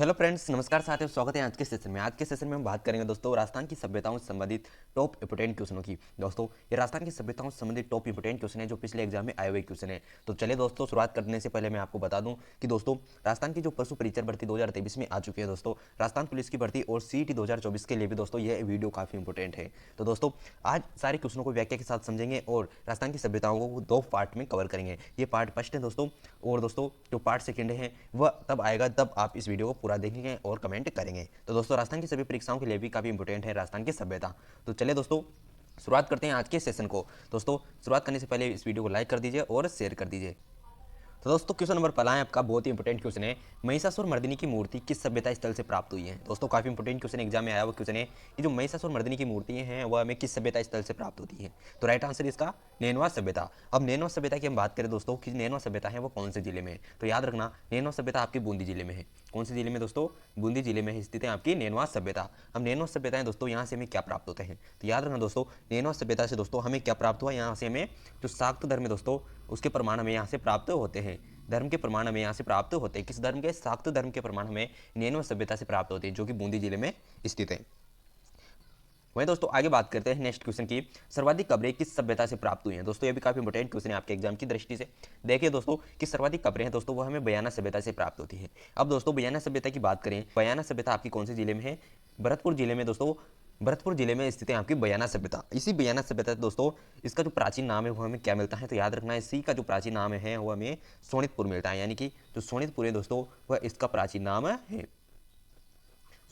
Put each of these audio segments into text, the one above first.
Hello friends, नमस्कार साथियों, स्वागत है आज के सेशन में। आज के सेशन में हम बात करेंगे दोस्तों राजस्थान की सभ्यताओं से संबंधित टॉप इंपोर्टेंट क्वेश्चनों की। दोस्तों ये राजस्थान की सभ्यताओं से संबंधित टॉप इंपोर्टेंट क्वेश्चन है जो पिछले एग्जाम में आए हुए क्वेश्चन है। तो चलिए दोस्तों, शुरुआत करने से पहले मैं आपको बता दूं कि दोस्तों राजस्थान की जो पशु परिचर भर्ती 2023 में आ चुकी है दोस्तों, राजस्थान पुलिस की भर्ती और सीईटी 2024 के लिए भी दोस्तों यह वीडियो काफी इंपोर्टेंट है। तो दोस्तों आज सारे क्वेश्चनों को व्याख्या के साथ समझेंगे और राजस्थान की सभ्यताओं को दो पार्ट में कवर करेंगे। ये पार्ट फर्स्ट है दोस्तों, और दोस्तों जो पार्ट सेकंड है वह तब आएगा तब आप इस वीडियो को पूरा देखेंगे और कमेंट करेंगे। तो दोस्तों राजस्थान की सभी परीक्षाओं के लिए भी काफी इंपोर्टेंट है राजस्थान की सभ्यता। तो चलिए दोस्तों शुरुआत करते हैं आज के सेशन को। दोस्तों शुरुआत करने से पहले इस वीडियो को लाइक कर दीजिए और शेयर कर दीजिए। तो दोस्तों क्वेश्चन नंबर पहला है आपका, बहुत ही इंपोर्टेंट क्वेश्चन है। महिषासुर मर्दिनी की मूर्ति किस सभ्यता स्थल से प्राप्त हुई है? दोस्तों काफी इंपोर्टेंट क्वेश्चन एग्जाम में आया हुआ क्वेश्चन है कि जो महिषासुर मर्दिनी की मूर्ति हैं वह हमें किस सभ्यता स्थल से प्राप्त होती है। तो राइट आंसर इसका नैनवा सभ्यता। अब नैनवा सभ्यता की हम बात करें दोस्तों कि नैनवा सभ्यता है वो कौन से जिले में है, तो याद रखना नैनवा सभ्यता आपकी बूंदी जिले में है। कौन से जिले में दोस्तों? बूंदी जिले में स्थित है आपकी नैनवा सभ्यता। अब नैनवा सभ्यता है दोस्तों, यहाँ से हमें क्या प्राप्त होते हैं? तो याद रखना दोस्तों नैनवा सभ्यता से दोस्तों हमें क्या प्राप्त हुआ, यहाँ से हमें जो शाक्त धर्म है दोस्तों उसके प्रमाण हमें यहाँ से प्राप्त होते हैं। धर्म के प्रमाण हमें यहाँ से प्राप्त होते हैं। किस धर्म के? शाक्त धर्म के प्रमाण हमें नैनवा सभ्यता से प्राप्त होते हैं जो कि बूंदी जिले में स्थित है। वहीं दोस्तों आगे बात करते हैं नेक्स्ट क्वेश्चन की, सर्वाधिक कब्रें किस सभ्यता से प्राप्त हुई हैं? दोस्तों ये भी काफी इंपोर्टेंट क्वेश्चन है आपके एग्जाम की दृष्टि से। देखिए दोस्तों कि सर्वाधिक कब्रें हैं दोस्तों वो हमें बयाना सभ्यता से प्राप्त होती है। अब दोस्तों बयाना सभ्यता की बात करें, बयाना सभ्यता आपकी कौन से जिले में है? भरतपुर जिले में दोस्तों, भरतपुर जिले में स्थित है आपकी बयाना सभ्यता। इसी बयाना सभ्यता दोस्तों इसका जो प्राचीन नाम है वो हमें क्या मिलता है? तो याद रखना इसी का जो प्राचीन नाम है वो हमें शोणितपुर मिलता है, यानी कि जो शोणितपुर है दोस्तों वह इसका प्राचीन नाम है।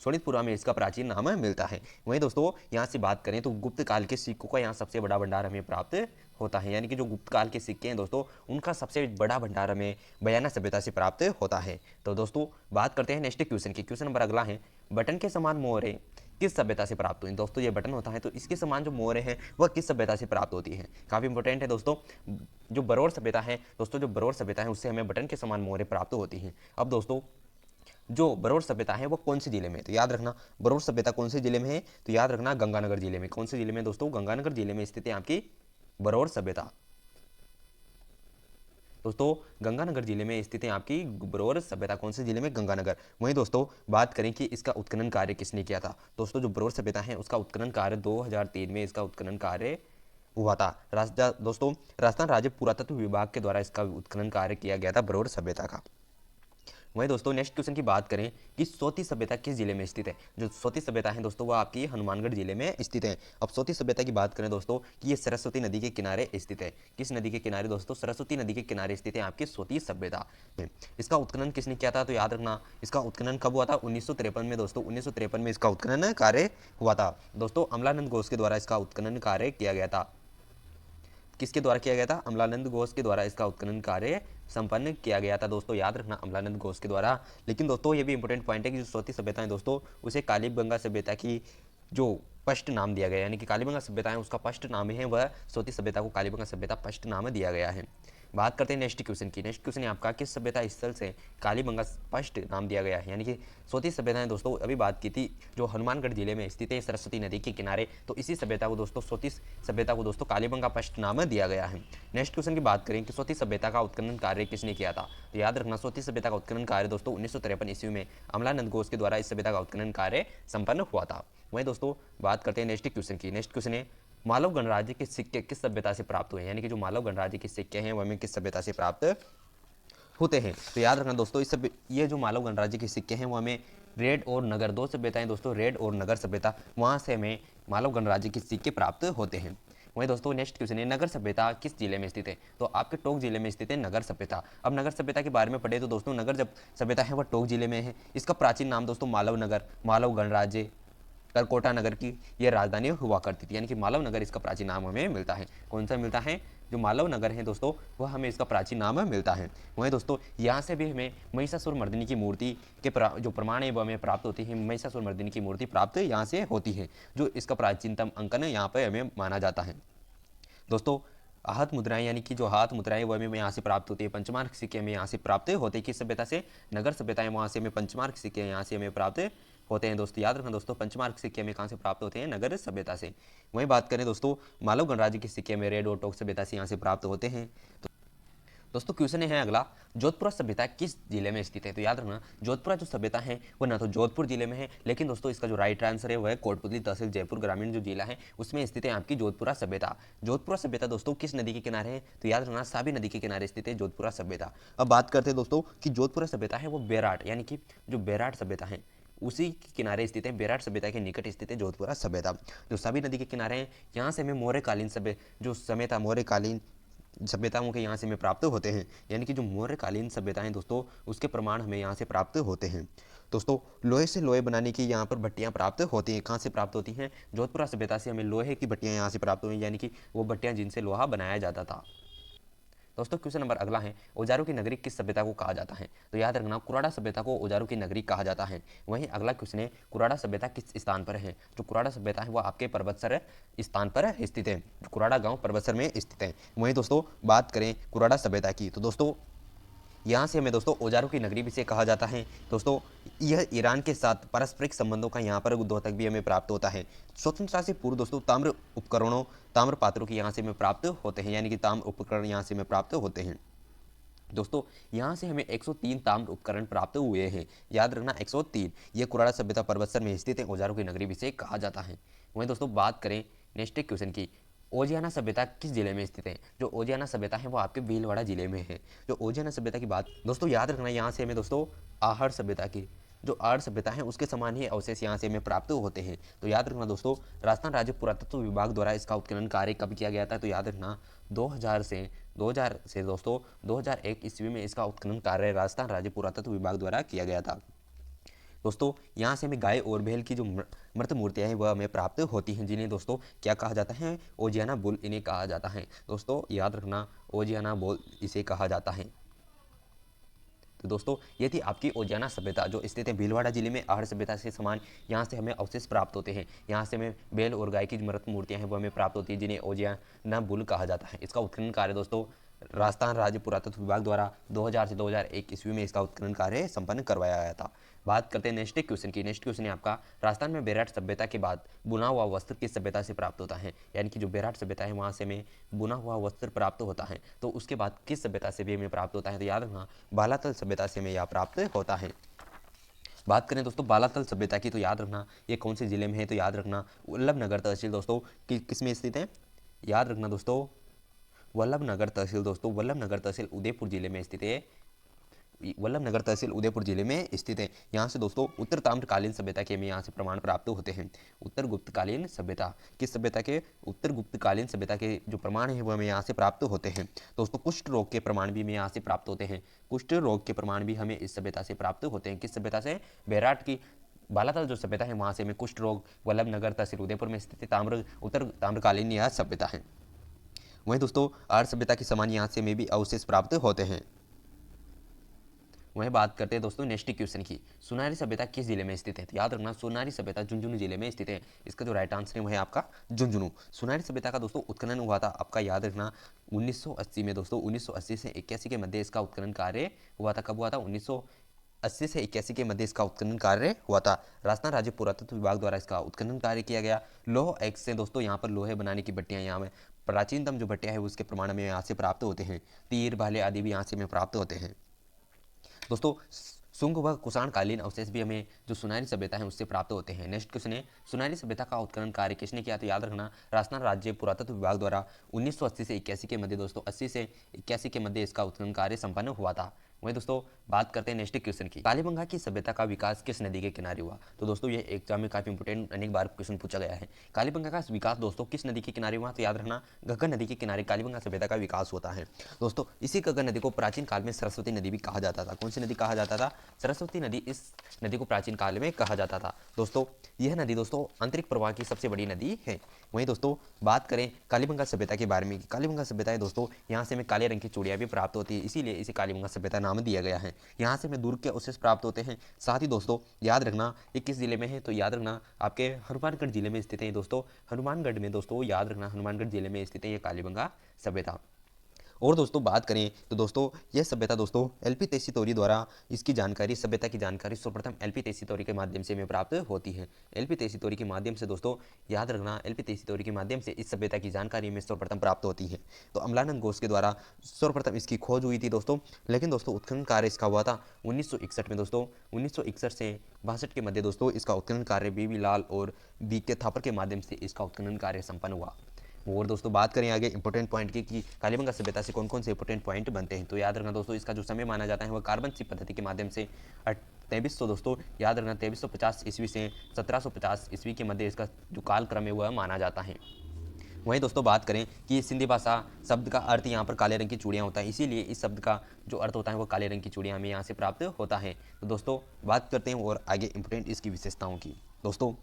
शोणितपुरा में इसका प्राचीन नाम मिलता है। वहीं दोस्तों यहाँ से बात करें तो गुप्त काल के सिक्कों का यहाँ सबसे बड़ा भंडार हमें प्राप्त होता है, यानी कि जो गुप्त काल के सिक्के हैं दोस्तों उनका सबसे बड़ा भंडार हमें बयाना सभ्यता से प्राप्त होता है। तो दोस्तों बात करते हैं नेक्स्ट क्वेश्चन की। क्वेश्चन नंबर अगला है, बटन के समान मोहरें किस सभ्यता से प्राप्त हुई? दोस्तों ये बटन होता है तो इसके समान जो मोहरें हैं वह किस सभ्यता से प्राप्त होती है? काफी इंपॉर्टेंट है दोस्तों। जो बरौर सभ्यता है दोस्तों, जो बरौर सभ्यता है उससे हमें बटन के समान मोहरें प्राप्त होती हैं। अब दोस्तों जो बरौर सभ्यता है वो कौन से जिले में है? तो याद रखना बरौर सभ्यता कौन से जिले में है? तो याद रखना गंगानगर जिले में। कौन से जिले में दोस्तों? गंगानगर जिले में स्थित है आपकी बरौर सभ्यता। दोस्तों गंगानगर जिले में स्थित है आपकी बरौर सभ्यता। कौन से जिले में? गंगानगर। वहीं दोस्तों बात करें कि इसका उत्खनन कार्य किसने किया था? दोस्तों जो बरौर सभ्यता है उसका उत्खनन कार्य 2003 में इसका उत्खनन कार्य हुआ था। दोस्तों राजस्थान राज्य पुरातत्व विभाग के द्वारा इसका उत्खनन कार्य किया गया था बरौर सभ्यता का। वहीं दोस्तों नेक्स्ट क्वेश्चन की बात करें कि सोती सभ्यता किस जिले में स्थित है? जो सोती सभ्यता है दोस्तों वो आपकी हनुमानगढ़ जिले में स्थित है। अब सोती सभ्यता की बात करें दोस्तों कि ये सरस्वती नदी के किनारे स्थित है। किस नदी के किनारे दोस्तों? सरस्वती नदी के किनारे स्थित है आपकी सोती सभ्यता। इसका उत्खनन किसने किया था? तो याद रखना इसका उत्खनन कब हुआ था? 1953 में दोस्तों, 1953 में इसका उत्खनन कार्य हुआ था। दोस्तों अमलानंद घोष के द्वारा इसका उत्खनन कार्य किया गया था। किसके द्वारा किया गया था? अमलानंद घोष के द्वारा इसका उत्खनन कार्य संपन्न किया गया था। दोस्तों याद रखना अमलानंद घोष के द्वारा। लेकिन दोस्तों ये भी इंपॉर्टेंट पॉइंट है कि जो सोती सभ्यता है दोस्तों उसे कालीबंगा सभ्यता की जो फर्स्ट नाम दिया गया, यानी कि कालीबंगा सभ्यता है उसका फर्स्ट नाम है वह सोती सभ्यता को कालीबंगा सभ्यता फर्स्ट नाम दिया गया है। बात करते हैं नेक्स्ट क्वेश्चन की। नेक्स्ट क्वेश्चन है आपका, किस सभ्यता स्थल से कालीबंगा फर्स्ट नाम दिया गया है? यानी कि सोती सभ्यता है दोस्तों अभी बात की थी जो हनुमानगढ़ जिले में स्थित है सरस्वती नदी के किनारे, तो इसी सभ्यता को दोस्तों सोती सभ्यता को दोस्तों कालीबंगा फर्स्ट नाम दिया गया है। नेक्स्ट क्वेश्चन की बात करें कि सोती सभ्यता का उत्खनन कार्य किसने किया था? तो याद रखना सोती सभ्यता का उत्खनन कार्य दोस्तों 1953 ईस्वी में अमलानंद घोष के द्वारा इस सभ्यता का उत्खनन कार्य संपन्न हुआ था। वहीं दोस्तों बात करते हैं नेक्स्ट क्वेश्चन की। नेक्स्ट क्वेश्चन है, मालव गणराज्य के सिक्के किस सभ्यता से प्राप्त हुए? यानी कि जो मालव गणराज्य के सिक्के हैं वो हमें किस सभ्यता से प्राप्त होते हैं? तो याद रखना दोस्तों इस ये जो मालव गणराज्य के सिक्के हैं वो हमें रेड और नगर, दो सभ्यताएं दोस्तों, रेड और नगर सभ्यता, वहां से हमें मालव गणराज्य के सिक्के प्राप्त होते हैं। वहीं दोस्तों नेक्स्ट क्वेश्चन है, नगर सभ्यता किस जिले में स्थित है? तो आपके टोंक जिले में स्थित है नगर सभ्यता। अब नगर सभ्यता के बारे में पढ़े तो दोस्तों नगर जब सभ्यता है वह टोंक जिले में है। इसका प्राचीन नाम दोस्तों मालव नगर, मालव गणराज्य, करकोटा नगर की ये राजधानी हुआ करती थी, यानी कि मालव नगर इसका प्राचीन नाम हमें मिलता है। कौन सा मिलता है? जो मालव नगर है दोस्तों वह हमें इसका प्राचीन नाम मिलता है। वहीं दोस्तों यहाँ से भी हमें महिषासुर मर्दिनी की मूर्ति के जो प्रमाण है वो हमें प्राप्त होती है। महिषासुर मर्दिनी की मूर्ति प्राप्त यहाँ से होती है, जो इसका प्राचीनतम अंकन यहाँ पर हमें माना जाता है। दोस्तों हाथ मुद्राएं, यानी कि जो हाथ मुद्राएं वो हमें यहाँ से प्राप्त होती है। पंचमार्क सिक्के हमें यहाँ से प्राप्त होते हैं। किस सभ्यता से? नगर सभ्यता है, वहाँ से हमें पंचमार्क सिक्के यहाँ से हमें प्राप्त होते हैं। दोस्तों याद रखना दोस्तों पंचमार्क सिक्के हमें कहाँ से प्राप्त होते हैं? नगर सभ्यता से। वहीं बात करें दोस्तों मालव गणराज्य के सिक्के में रेड और टोक सभ्यता से यहाँ से प्राप्त होते हैं। दोस्तों क्वेश्चन है अगला, जोधपुरा सभ्यता किस जिले में स्थित है? तो याद रखना जोधपुरा जो सभ्यता है वो ना तो जोधपुर जिले में है, लेकिन दोस्तों इसका जो राइट आंसर है वह है कोटपुतली तहसील जयपुर ग्रामीण जो जिला है उसमें स्थित है आपकी जोधपुरा सभ्यता। जोधपुरा सभ्यता दोस्तों किस नदी के किनारे है? तो याद रखना साबी नदी के किनारे स्थित है जोधपुरा सभ्यता। अब बात करते हैं दोस्तों कि जोधपुरा सभ्यता है वो बेराट यानी कि जो बेराट सभ्यता है उसी के किनारे स्थित है, बेराट सभ्यता के निकट स्थित है जोधपुरा सभ्यता जो सभी नदी के किनारे हैं। यहाँ से हमें मौर्यकालीन सभ्य जो समय था मौर्यकालीन सभ्यताओं के यहाँ से हमें प्राप्त होते हैं, यानी कि जो मौर्यकालीन सभ्यताएं दोस्तों उसके प्रमाण हमें यहाँ से प्राप्त होते हैं। दोस्तों लोहे से लोहे बनाने की यहाँ पर भट्टियाँ प्राप्त होती हैं। कहाँ से प्राप्त होती हैं? जोधपुरा सभ्यता से हमें लोहे की भट्टियाँ यहाँ से प्राप्त हुई, यानी कि वो भट्टियाँ जिनसे लोहा बनाया जाता था। दोस्तों क्वेश्चन नंबर अगला है, औजारों की नगरी किस सभ्यता को कहा जाता है? तो याद रखना कुराड़ा सभ्यता को औजारों की नगरी कहा जाता है। वहीं अगला क्वेश्चन है, कुराड़ा सभ्यता किस स्थान पर है? जो कुराड़ा सभ्यता है वह आपके पर्वतसर स्थान पर स्थित है। कुराड़ा गांव पर्वतसर में स्थित है। वहीं दोस्तों बात करें कुराड़ा सभ्यता की तो दोस्तों यहाँ से हमें दोस्तों औजारों की नगरी भी से कहा जाता है। दोस्तों यह ईरान के साथ पारस्परिक संबंधों का यहाँ पर द्योतक भी हमें प्राप्त होता है। स्वतंत्रता से पूर्व दोस्तों ताम्र उपकरणों ताम्र पात्रों की यहाँ से हमें प्राप्त होते हैं, यानी कि ताम्र उपकरण यहाँ से हमें प्राप्त होते हैं। दोस्तों यहाँ से हमें 103 ताम्र उपकरण प्राप्त हुए हैं। याद रखना 103। ये कुराड़ा सभ्यता पर्वतसर में स्थित है, औजारों की नगरी भी से कहा जाता है। वहीं दोस्तों बात करें नेक्स्ट क्वेश्चन की, ओजियाना सभ्यता किस जिले में स्थित है? जो ओजियाना सभ्यता है वो आपके भीलवाड़ा जिले में है। जो ओजियाना सभ्यता की बात दोस्तों याद रखना यहाँ से हमें दोस्तों आहड़ सभ्यता की जो आर्य सभ्यता है उसके समान ही अवशेष यहाँ से हमें प्राप्त होते हैं। तो याद रखना दोस्तों राजस्थान राज्य पुरातत्व विभाग द्वारा इसका उत्खनन कार्य कब किया गया था? तो याद रखना 2000 से दोस्तों 2001 ईस्वी में इसका उत्खनन कार्य राजस्थान राज्य पुरातत्व विभाग द्वारा किया गया था। दोस्तों यहाँ से हमें गाय और बैल की जो मृत मूर्तियाँ हैं वह हमें प्राप्त होती हैं, जिन्हें दोस्तों क्या कहा जाता है? ओजियाना बुल इन्हें कहा जाता है। दोस्तों याद रखना ओजियाना बुल इसे कहा जाता है। तो दोस्तों ये थी आपकी ओजियाना सभ्यता जो स्थित है भीलवाड़ा जिले में। आहड़ सभ्यता से समान यहाँ से हमें अवशेष प्राप्त होते हैं। यहाँ से हमें बैल और गाय की मृत मूर्तियाँ हैं वो हमें प्राप्त होती है, जिन्हें ओजियाना बुल कहा जाता है। इसका उत्खनन कार्य दोस्तों राजस्थान राज्य पुरातत्व विभाग द्वारा 2000 से 2001 ईस्वी में इसका उत्खनन कार्य संपन्न करवाया गया था। बात करते हैं नेक्स्ट क्वेश्चन की। नेक्स्ट क्वेश्चन है आपका, राजस्थान में बेराट सभ्यता के बाद बुना हुआ वस्त्र किस सभ्यता से प्राप्त होता है? यानी कि जो बेराट सभ्यता है वहाँ से हमें बुना हुआ वस्त्र प्राप्त होता है, तो उसके बाद किस सभ्यता से भी हमें प्राप्त होता है? तो याद रखना बालातल सभ्यता से हमें यह प्राप्त होता है। बात करें दोस्तों बालातल सभ्यता की तो याद रखना ये कौन से जिले में है? तो याद रखना वल्लभनगर तहसील दोस्तों किस में स्थित है? याद रखना दोस्तों वल्लभनगर तहसील दोस्तों वल्लभनगर तहसील उदयपुर जिले में स्थित है। वल्लभनगर तहसील उदयपुर जिले में स्थित है। यहाँ से दोस्तों उत्तर ताम्रकालीन सभ्यता के हमें यहाँ से प्रमाण प्राप्त होते हैं। उत्तर गुप्तकालीन सभ्यता किस सभ्यता के? उत्तर गुप्तकालीन सभ्यता के जो प्रमाण है वो हमें यहाँ से प्राप्त होते हैं। दोस्तों कुष्ठ रोग के प्रमाण भी हमें यहाँ से प्राप्त होते हैं। कुष्ठ रोग के प्रमाण भी हमें इस सभ्यता से प्राप्त होते हैं। किस सभ्यता से? बेराट की बालातल जो सभ्यता है वहाँ से हमें कुष्ठ रोग वल्लभनगर तहसील उदयपुर में स्थित उत्तर ताम्रकालीन यह सभ्यता है। वहीं दोस्तों आर्य सभ्यता के समान यहाँ से हमें भी अवशेष प्राप्त होते हैं। वहीं बात करते हैं दोस्तों नेक्स्ट क्वेश्चन की, सुनारी सभ्यता किस जिले में स्थित है? तो याद रखना सुनारी सभ्यता झुंझुनू जिले में स्थित है। इसका जो राइट आंसर है वह है आपका झुंझुनू। सुनारी सभ्यता का दोस्तों उत्खनन हुआ था आपका याद रखना 1980 में दोस्तों 1980 से 81 के मध्य इसका उत्खनन कार्य हुआ था। कब हुआ था? 1980 से 81 के मध्य इसका उत्खनन कार्य हुआ था। राजस्थान राज्य पुरातत्व विभाग द्वारा इसका उत्खनन कार्य किया गया। लौह एक्स से दोस्तों यहाँ पर लोहे बनाने की भट्टियाँ यहाँ में प्राचीनतम जो भट्टियाँ है उसके प्रमाण में यहाँ से प्राप्त होते हैं। तीर भाले आदि भी यहाँ से हमें प्राप्त होते हैं। दोस्तों शुंग व कुषाण कालीन अवशेष भी हमें जो सुनारी सभ्यता है उससे प्राप्त होते हैं। नेक्स्ट क्वेश्चन है सुनारी सभ्यता का उत्खनन कार्य किसने किया? तो याद रखना राजस्थान राज्य पुरातत्व विभाग द्वारा 1980 से 81 के मध्य दोस्तों 80 से 81 के मध्य इसका उत्खनन कार्य संपन्न हुआ था। वहीं दोस्तों बात करते हैं नेक्स्ट क्वेश्चन की, कालीबंगा की सभ्यता का विकास किस नदी के किनारे हुआ? तो दोस्तों ये एग्जाम में काफी इंपोर्टेंट अनेक बार क्वेश्चन पूछा गया है। कालीबंगा का विकास दोस्तों किस नदी के किनारे हुआ? तो याद रखना घग्गर नदी के किनारे कालीबंगा सभ्यता का विकास होता है। दोस्तों इसी घग्गर नदी को प्राचीन काल में सरस्वती नदी भी कहा जाता था। कौन सी नदी कहा जाता था? सरस्वती नदी। इस नदी को प्राचीन काल में कहा जाता था। दोस्तों यह नदी दोस्तों आंतरिक प्रवाह की सबसे बड़ी नदी है। वहीं दोस्तों बात करें कालीबंगा सभ्यता के बारे में, कालीबंगा सभ्यता है दोस्तों यहाँ से हमें काले रंग की चूड़ियाँ भी प्राप्त होती है, इसीलिए इसे कालीबंगा सभ्यता नाम दिया गया है। यहाँ से हमें दूर के अवशेष प्राप्त होते हैं। साथ ही दोस्तों याद रखना ये किस जिले में है? तो याद रखना आपके हनुमानगढ़ जिले में स्थित है दोस्तों। हनुमानगढ़ में दोस्तों याद रखना हनुमानगढ़ जिले में स्थित है ये कालीबंगा सभ्यता। और दोस्तों बात करें तो दोस्तों यह सभ्यता दोस्तों एलपी तेसीतोरी द्वारा इसकी जानकारी, सभ्यता की जानकारी सर्वप्रथम एलपी तेसीतोरी के माध्यम से हमें प्राप्त होती है। एलपी तेसीतोरी के माध्यम से दोस्तों याद रखना, एलपी तेसीतोरी के माध्यम से इस सभ्यता की जानकारी हमें सर्वप्रथम प्राप्त होती है। तो अम्लानंद घोष के द्वारा सर्वप्रथम इसकी खोज हुई थी दोस्तों। लेकिन दोस्तों उत्खनन कार्य इसका हुआ था 1961 में दोस्तों। 1961 से 62 के मध्य दोस्तों इसका उत्खनन कार्य बीवी लाल और बी के थापर के माध्यम से इसका उत्खनन कार्य संपन्न हुआ। और दोस्तों बात करें आगे इंपॉर्टेंट पॉइंट की कि कालीबंगा सभ्यता से कौन कौन से इंपॉर्टेंट पॉइंट बनते हैं, तो याद रखना दोस्तों इसका जो समय माना जाता है वह कार्बन सी पद्धति के माध्यम से 2300 दोस्तों याद रखना 2350 ईस्वी से 1750 ईस्वी के मध्य इसका जो कालक्रम है वह माना जाता है। वहीं दोस्तों बात करें कि सिंधी भाषा शब्द का अर्थ यहाँ पर काले रंग की चूड़ियाँ होता है, इसीलिए इस शब्द का जो अर्थ होता है वो काले रंग की चूड़ियाँ हमें यहाँ से प्राप्त होता है। तो दोस्तों बात करते हैं और आगे इंपॉर्टेंट इसकी विशेषताओं की। दोस्तों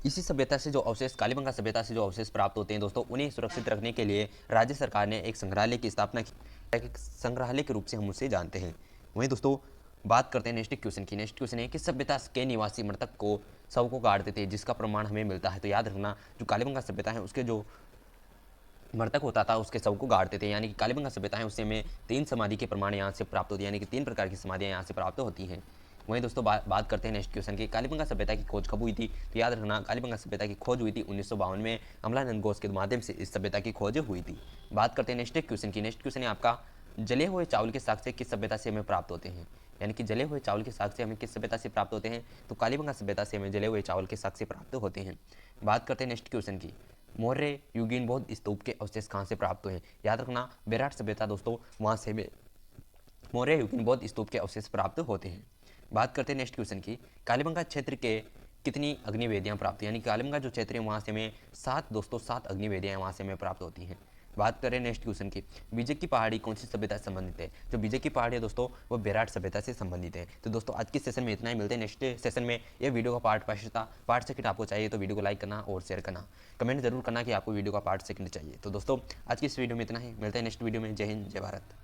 इसी सभ्यता से जो अवशेष, कालीबंगा सभ्यता से जो अवशेष प्राप्त होते हैं दोस्तों, उन्हें सुरक्षित रखने के लिए राज्य सरकार ने एक संग्रहालय की स्थापना की। एक संग्रहालय के रूप से हम उसे जानते हैं। वहीं दोस्तों बात करते हैं नेक्स्ट क्वेश्चन की। नेक्स्ट क्वेश्चन है कि सभ्यता के निवासी मृतक को शव को गाड़ते थे, जिसका प्रमाण हमें मिलता है। तो याद रखना जो कालीबंगा सभ्यता है उसके जो मृतक होता था उसके शव को गाड़ते थे, यानी कि कालीबंगा सभ्यता है उससे हमें 3 समाधि के प्रमाण यहाँ से प्राप्त होती है, यानी कि 3 प्रकार की समाधियाँ यहाँ से प्राप्त होती हैं। वहीं दोस्तों बात करते हैं नेक्स्ट क्वेश्चन की। कालीबंगा सभ्यता की खोज कब हुई थी, तो याद रखना कालीबंगा सभ्यता की खोज हुई थी 1952 में। अमलानंद घोष के माध्यम से इस सभ्यता की खोज हुई थी। बात करते हैं नेक्स्ट क्वेश्चन की। नेक्स्ट क्वेश्चन है आपका, जले हुए चावल के साक्ष्य किस सभ्यता से हमें प्राप्त होते हैं, यानी कि जले हुए चावल के साक्ष्य हमें किस सभ्यता से प्राप्त होते हैं, तो कालीबंगा सभ्यता से हमें जले हुए चावल के साक्ष्य प्राप्त होते हैं। बात करते हैं नेक्स्ट क्वेश्चन की, मौर्य युगीन बौद्ध स्तूप के अवशेष कहाँ से प्राप्त हुए हैं। याद रखना विराट सभ्यता दोस्तों वहाँ से हमें मौर्य युगीन बौद्ध स्तूप के अवशेष प्राप्त होते हैं। बात करते हैं नेक्स्ट क्वेश्चन की, कालीबंगा क्षेत्र के कितनी अग्निवेदियाँ प्राप्त, यानी कालीबंगा जो क्षेत्र है वहाँ से हमें 7 अग्निवेदियाँ वहाँ से हमें प्राप्त होती हैं। बात करें नेक्स्ट क्वेश्चन की, बीजे की पहाड़ी कौन सी सभ्यता से संबंधित है। जो बीजे की पहाड़ी है दोस्तों वो विराट सभ्यता से संबंधित है। तो दोस्तों आज के सेशन में इतना ही, मिलते हैं नेक्स्ट सेशन में। ये वीडियो का पार्ट सेकंड आपको चाहिए तो वीडियो को लाइक करना और शेयर करना, कमेंट जरूर करना कि आपको वीडियो का पार्ट सेकंड चाहिए। तो दोस्तों आज की इस वीडियो में इतना ही, मिलते हैं नेक्स्ट वीडियो में। जय हिंद, जय भारत।